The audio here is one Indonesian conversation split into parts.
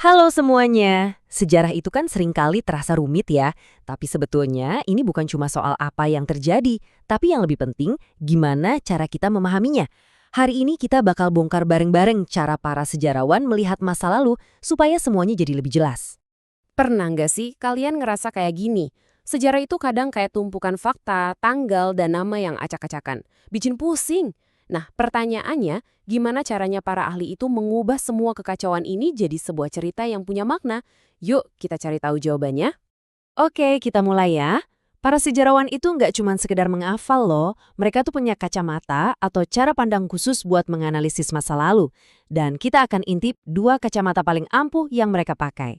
Halo semuanya. Sejarah itu kan seringkali terasa rumit ya, tapi sebetulnya ini bukan cuma soal apa yang terjadi, tapi yang lebih penting, gimana cara kita memahaminya. Hari ini kita bakal bongkar bareng-bareng cara para sejarawan melihat masa lalu supaya semuanya jadi lebih jelas. Pernah nggak sih kalian ngerasa kayak gini? Sejarah itu kadang kayak tumpukan fakta, tanggal, dan nama yang acak-acakan. Bikin pusing. Nah, pertanyaannya, gimana caranya para ahli itu mengubah semua kekacauan ini jadi sebuah cerita yang punya makna? Yuk, kita cari tahu jawabannya. Oke, kita mulai ya. Para sejarawan itu nggak cuma sekedar menghafal loh, mereka tuh punya kacamata atau cara pandang khusus buat menganalisis masa lalu. Dan kita akan intip dua kacamata paling ampuh yang mereka pakai.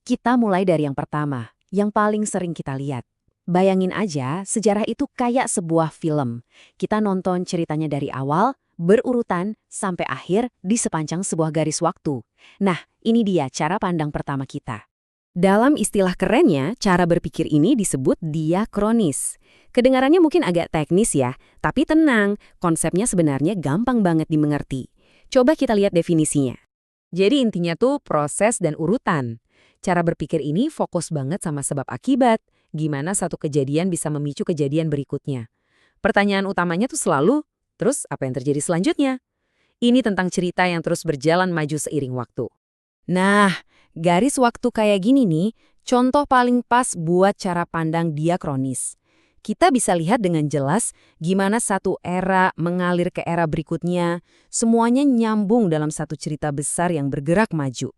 Kita mulai dari yang pertama, yang paling sering kita lihat. Bayangin aja, sejarah itu kayak sebuah film. Kita nonton ceritanya dari awal, berurutan, sampai akhir di sepanjang sebuah garis waktu. Nah, ini dia cara pandang pertama kita. Dalam istilah kerennya, cara berpikir ini disebut diakronis. Kedengarannya mungkin agak teknis ya, tapi tenang, konsepnya sebenarnya gampang banget dimengerti. Coba kita lihat definisinya. Jadi intinya tuh proses dan urutan. Cara berpikir ini fokus banget sama sebab akibat, gimana satu kejadian bisa memicu kejadian berikutnya. Pertanyaan utamanya tuh selalu, terus apa yang terjadi selanjutnya? Ini tentang cerita yang terus berjalan maju seiring waktu. Nah, garis waktu kayak gini nih, contoh paling pas buat cara pandang diakronis. Kita bisa lihat dengan jelas gimana satu era mengalir ke era berikutnya, semuanya nyambung dalam satu cerita besar yang bergerak maju.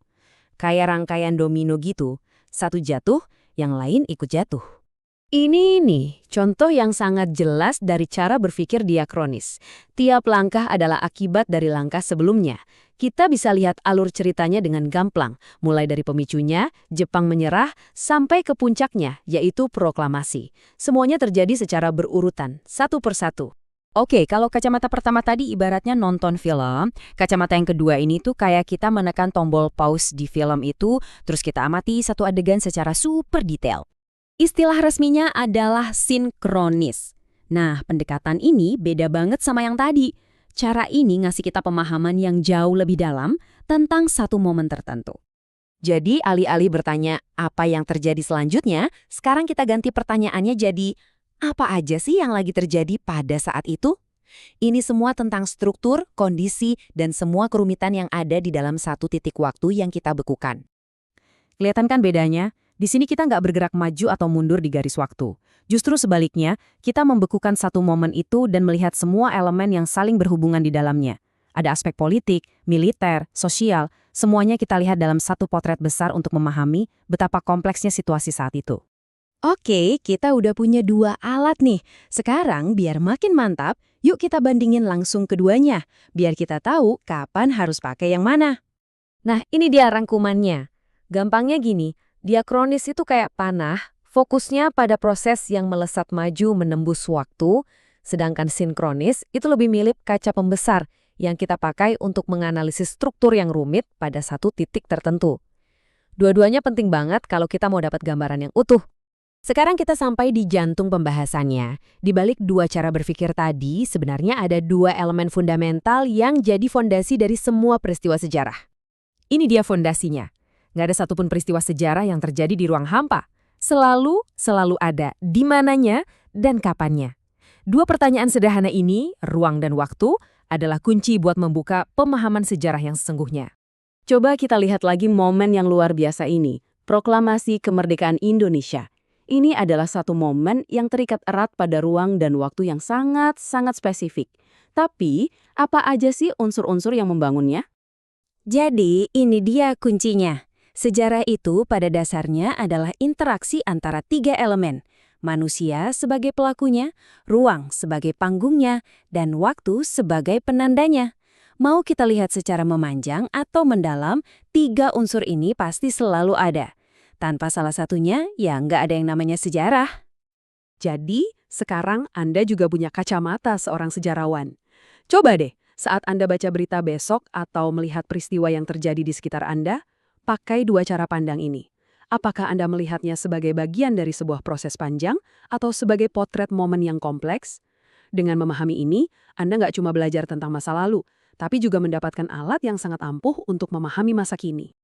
Kayak rangkaian domino gitu, satu jatuh, yang lain ikut jatuh. Ini nih, contoh yang sangat jelas dari cara berpikir diakronis. Tiap langkah adalah akibat dari langkah sebelumnya. Kita bisa lihat alur ceritanya dengan gamblang, mulai dari pemicunya, Jepang menyerah, sampai ke puncaknya, yaitu proklamasi. Semuanya terjadi secara berurutan, satu persatu. Oke, kalau kacamata pertama tadi ibaratnya nonton film, kacamata yang kedua ini tuh kayak kita menekan tombol pause di film itu, terus kita amati satu adegan secara super detail. Istilah resminya adalah sinkronis. Nah, pendekatan ini beda banget sama yang tadi. Cara ini ngasih kita pemahaman yang jauh lebih dalam tentang satu momen tertentu. Jadi, alih-alih bertanya apa yang terjadi selanjutnya, sekarang kita ganti pertanyaannya jadi, apa aja sih yang lagi terjadi pada saat itu? Ini semua tentang struktur, kondisi, dan semua kerumitan yang ada di dalam satu titik waktu yang kita bekukan. Kelihatan kan bedanya? Di sini kita nggak bergerak maju atau mundur di garis waktu. Justru sebaliknya, kita membekukan satu momen itu dan melihat semua elemen yang saling berhubungan di dalamnya. Ada aspek politik, militer, sosial, semuanya kita lihat dalam satu potret besar untuk memahami betapa kompleksnya situasi saat itu. Oke, kita udah punya dua alat nih. Sekarang biar makin mantap, yuk kita bandingin langsung keduanya, biar kita tahu kapan harus pakai yang mana. Nah, ini dia rangkumannya. Gampangnya gini, diakronis itu kayak panah, fokusnya pada proses yang melesat maju menembus waktu, sedangkan sinkronis itu lebih mirip kaca pembesar yang kita pakai untuk menganalisis struktur yang rumit pada satu titik tertentu. Dua-duanya penting banget kalau kita mau dapat gambaran yang utuh. Sekarang kita sampai di jantung pembahasannya. Di balik dua cara berpikir tadi, sebenarnya ada dua elemen fundamental yang jadi fondasi dari semua peristiwa sejarah. Ini dia fondasinya. Nggak ada satupun peristiwa sejarah yang terjadi di ruang hampa. Selalu ada di mananya dan kapannya. Dua pertanyaan sederhana ini, ruang dan waktu, adalah kunci buat membuka pemahaman sejarah yang sesungguhnya. Coba kita lihat lagi momen yang luar biasa ini, proklamasi kemerdekaan Indonesia. Ini adalah satu momen yang terikat erat pada ruang dan waktu yang sangat-sangat spesifik. Tapi, apa aja sih unsur-unsur yang membangunnya? Jadi, ini dia kuncinya. Sejarah itu pada dasarnya adalah interaksi antara tiga elemen. Manusia sebagai pelakunya, ruang sebagai panggungnya, dan waktu sebagai penandanya. Mau kita lihat secara memanjang atau mendalam, tiga unsur ini pasti selalu ada. Tanpa salah satunya, ya nggak ada yang namanya sejarah. Jadi, sekarang Anda juga punya kacamata seorang sejarawan. Coba deh, saat Anda baca berita besok atau melihat peristiwa yang terjadi di sekitar Anda, pakai dua cara pandang ini. Apakah Anda melihatnya sebagai bagian dari sebuah proses panjang atau sebagai potret momen yang kompleks? Dengan memahami ini, Anda nggak cuma belajar tentang masa lalu, tapi juga mendapatkan alat yang sangat ampuh untuk memahami masa kini.